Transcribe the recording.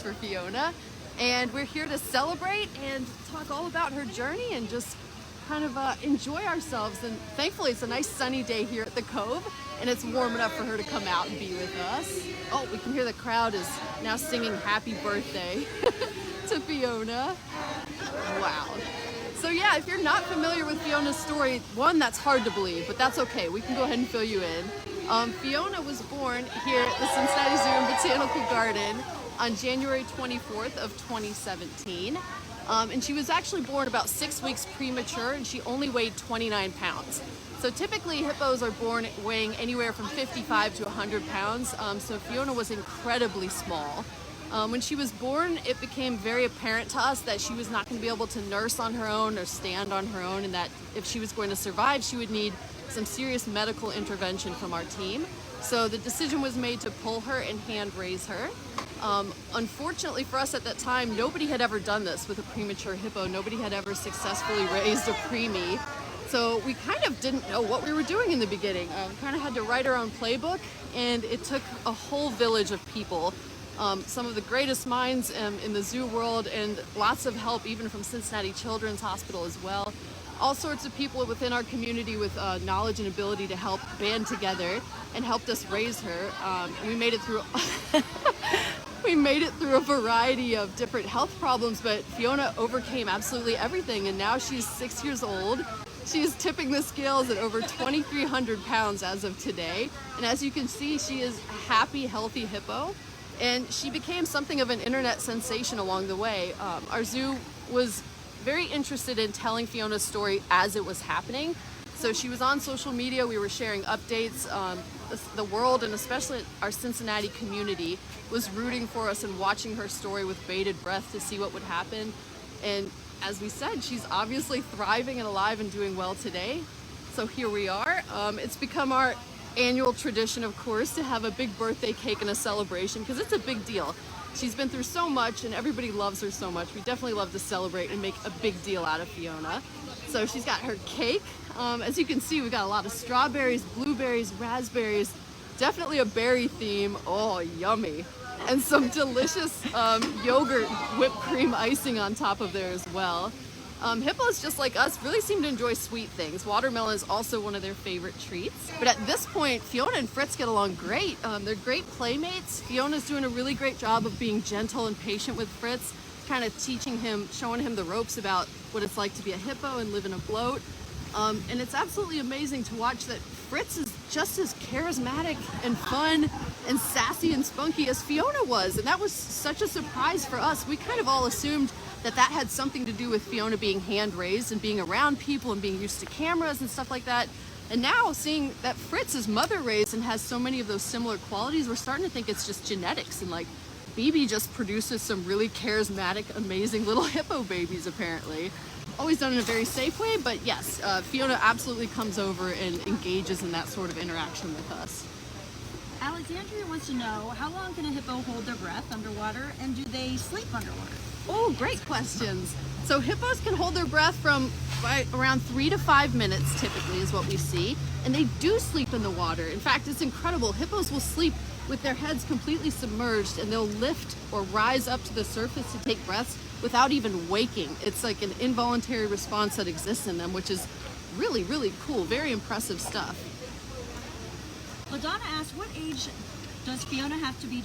for Fiona. And we're here to celebrate and talk all about her journey and just kind of enjoy ourselves. And thankfully it's a nice sunny day here at the Cove, and it's warm enough for her to come out and be with us. Oh, we can hear the crowd is now singing happy birthday to Fiona. Wow. So yeah, if you're not familiar with Fiona's story, one, that's hard to believe, but that's okay. We can go ahead and fill you in. Fiona was born here at the Cincinnati Zoo and Botanical Garden on January 24th of 2017. And she was actually born about 6 weeks premature, and she only weighed 29 pounds. So typically hippos are born weighing anywhere from 55 to 100 pounds. So Fiona was incredibly small. When she was born, it became very apparent to us that she was not going to be able to nurse on her own or stand on her own, and that if she was going to survive, she would need some serious medical intervention from our team. So the decision was made to pull her and hand raise her. Unfortunately for us at that time, nobody had ever done this with a premature hippo. Nobody had ever successfully raised a preemie. So we kind of didn't know what we were doing in the beginning. We kind of had to write our own playbook, and it took a whole village of people. Some of the greatest minds in the zoo world, and lots of help even from Cincinnati Children's Hospital as well. All sorts of people within our community with knowledge and ability to help band together and helped us raise her. We made it through we made it through a variety of different health problems, but Fiona overcame absolutely everything, and now she's 6 years old. She is tipping the scales at over 2,300 pounds as of today. And as you can see, she is a happy, healthy hippo. And she became something of an internet sensation along the way. Our zoo was very interested in telling Fiona's story as it was happening. So she was on social media, we were sharing updates. The world, and especially our Cincinnati community, was rooting for us and watching her story with bated breath to see what would happen. And as we said, she's obviously thriving and alive and doing well today. So here we are. It's become our annual tradition, of course, to have a big birthday cake and a celebration, because it's a big deal. She's been through so much and everybody loves her so much. We definitely love to celebrate and make a big deal out of Fiona. So she's got her cake. As you can see, we've got a lot of strawberries, blueberries, raspberries, definitely a berry theme. Oh, yummy. And some delicious yogurt whipped cream icing on top of there as well. Hippos, just like us, really seem to enjoy sweet things. Watermelon is also one of their favorite treats. But at this point, Fiona and Fritz get along great. They're great playmates. Fiona's doing a really great job of being gentle and patient with Fritz, kind of teaching him, showing him the ropes about what it's like to be a hippo and live in a bloat. And it's absolutely amazing to watch that Fritz is just as charismatic and fun and sassy and spunky as Fiona was. And that was such a surprise for us. We kind of all assumed that that had something to do with Fiona being hand raised and being around people and being used to cameras and stuff like that. And now seeing that Fritz is mother raised and has so many of those similar qualities, we're starting to think it's just genetics, and like BB just produces some really charismatic, amazing little hippo babies apparently. Always done in a very safe way, but yes, Fiona absolutely comes over and engages in that sort of interaction with us. Alexandria wants to know, how long can a hippo hold their breath underwater, and do they sleep underwater? Oh, great questions. So hippos can hold their breath from around 3 to 5 minutes typically is what we see, and they do sleep in the water. In fact, it's incredible. Hippos will sleep with their heads completely submerged, and they'll lift or rise up to the surface to take breaths without even waking. It's like an involuntary response that exists in them, which is really, really cool. Very impressive stuff. LaDonna asked, what age does Fiona have to be